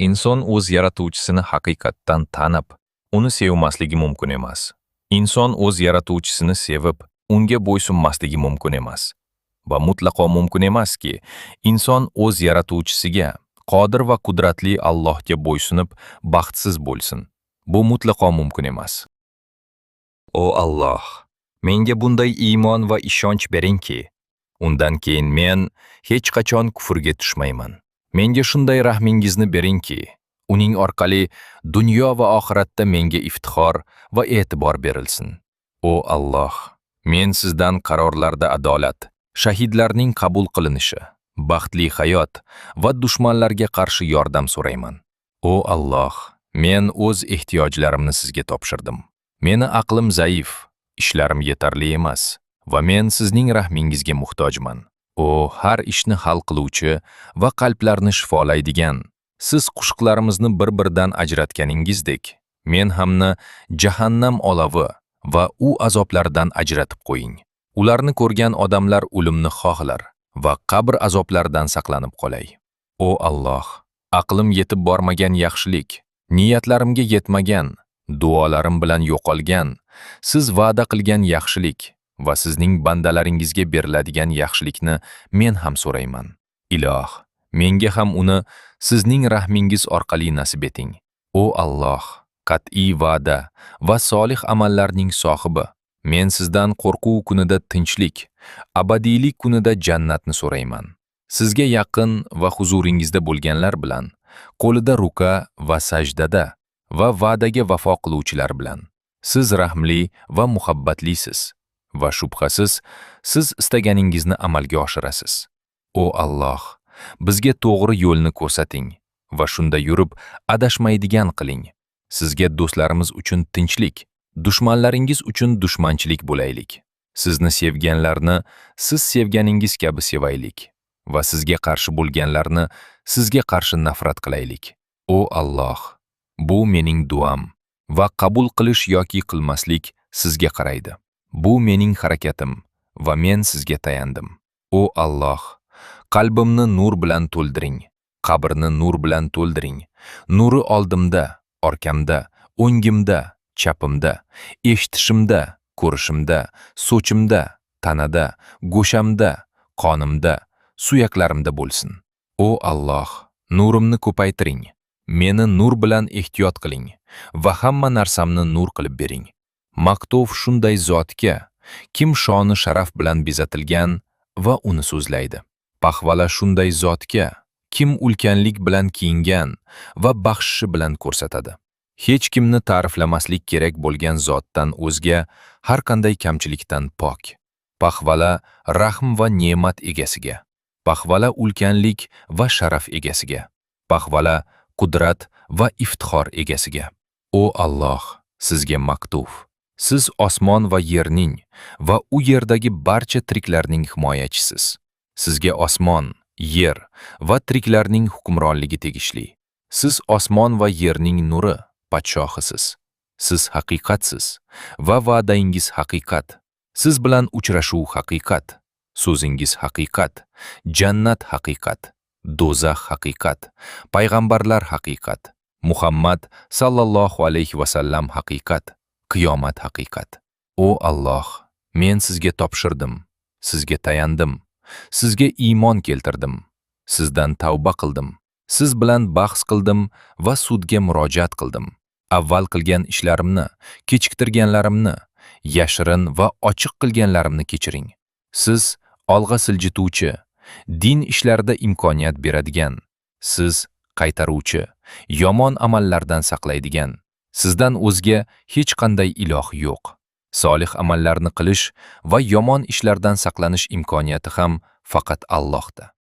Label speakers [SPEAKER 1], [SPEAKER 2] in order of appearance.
[SPEAKER 1] Inson o'z yaratuvchisini haqiqatdan tanib, uni sevmasligi mumkin emas. Inson o'z yaratuvchisini sevib, unga bo'ysunmasligi mumkin emas. Va mutlaqo mumkin emaski, inson o'z yaratuvchisiga, qodir va qudratli Allohga bo'ysunib, baxtsiz bo'lsin. Bu mutlaqo mumkin emas. O Alloh, menga bunday iymon va ishonch beringki, undan keyin men hech qachon kufrga tushmayman. Menga shunday rahmingizni beringki, uning orqali dunyo va oxiratda menga iftixor va e'tibor berilsin. O Alloh, men sizdan qarorlarda adolat, shahidlarning qabul qilinishi, baxtli hayot va dushmanlarga qarshi yordam so'rayman. O Alloh, men o'z ehtiyojlarimni sizga topshirdim. Meni aqlim zaif, ishlarim yetarli emas va men sizning rahmingizga muhtojman. O har ishni hal qiluvchi va qalblarni shifolaydigan, siz qo'shiqlarimizni bir-biridan ajratganingizdek, men hamni jahannam olovi va u azoblaridan ajratib qo'ying. Ularni ko'rgan odamlar o'limni xohlar va qabr azoblaridan saqlanib qolay. O Alloh, aqlim yetib bormagan yaxshilik, niyatlarimga yetmagan, duolarim bilan yo'qolgan, siz va'da qilgan yaxshilik va sizning bandalaringizga beriladigan yaxshilikni men ham so'rayman. Iloh, menga ham uni sizning rahmingiz orqali nasib eting. O Alloh, qat'iy va'da va solih amallarning sohibi, men sizdan qo'rquv kunida tinchlik, abadiylik kunida jannatni so'rayman. Sizga yaqin va huzuringizda bo'lganlar bilan, qo'lida ruka va sajdada va va'daga vafo qiluvchilar bilan. Siz rahmli va muhabbatlisiz va shubhasiz, siz istaganingizni amalga oshirasiz. O Alloh, bizga to'g'ri yo'lni ko'rsating va shunda yurib adashmaydigan qiling. Sizga do'stlarimiz uchun tinchlik, dushmanlaringiz uchun dushmanchilik bo'laylik. Sizni sevganlarni siz sevganingiz kabi sevaylik va sizga qarshi bo'lganlarni sizga qarshi nafrat qilaylik. O Alloh, bu mening duam va qabul qilish yoki qilmaslik sizga qaraydi. Bu mening harakatim va men sizga tayandim. O Alloh, qalbimni nur bilan to'ldiring, qabrni nur bilan to'ldiring. Nuri oldimda, orkamda, o'ngimda, chapimda, eshitishimda, ko'rishimda, so'chimda, tanada, go'shamda, qonimda, suyaklarimda bo'lsin. O Alloh, nurimni ko'paytiring. Meni nur bilan ehtiyot qiling va hamma narsamni nur qilib bering. Maqtov shunday zotga, kim shoni sharaf bilan bezatilgan va uni so'zlaydi. Pahvala shunday zotga, kim ulkanlik bilan kiyingan va baxshishi bilan ko'rsatadi. Hech kimni ta'riflamaslik kerak bo'lgan zotdan o'zga har qanday kamchilikdan pok. Pahvala rahm va ne'mat egasiga. Pahvala ulkanlik va sharaf egasiga. Pahvala qudrat va iftixor egasiga. O Alloh, sizga maktuf. Siz osmon va yerning va u yerdagi barcha tiriklarning himoyachisiz. Sizga osmon, yer va tiriklarning hukmronligi tegishli. Siz osmon va yerning nuri, podshohisiz. Siz haqiqatsiz va va'dangiz haqiqat. Siz bilan uchrashuv haqiqat, so'zingiz haqiqat, jannat haqiqat, do'zax haqiqat, payg'ambarlar haqiqat, Muhammad sallallohu alayhi va sallam haqiqat, qiyomat haqiqat. O Alloh, men sizga topshirdim, sizga tayandim, sizga iymon keltirdim, sizdan tavba qildim, siz bilan bahs qildim va sudga murojaat qildim. Avval qilgan ishlarimni, kechiktirganlarimni, yashirin va ochiq qilganlarimni kechiring. Siz olg'a siljituvchi, din ishlarida imkoniyat beradigan, siz qaytaruvchi, yomon amallardan saqlaydigan. Sizdan o'zga hech qanday iloh yo'q. Solih amallarni qilish va yomon ishlardan saqlanish imkoniyati ham faqat Allohda.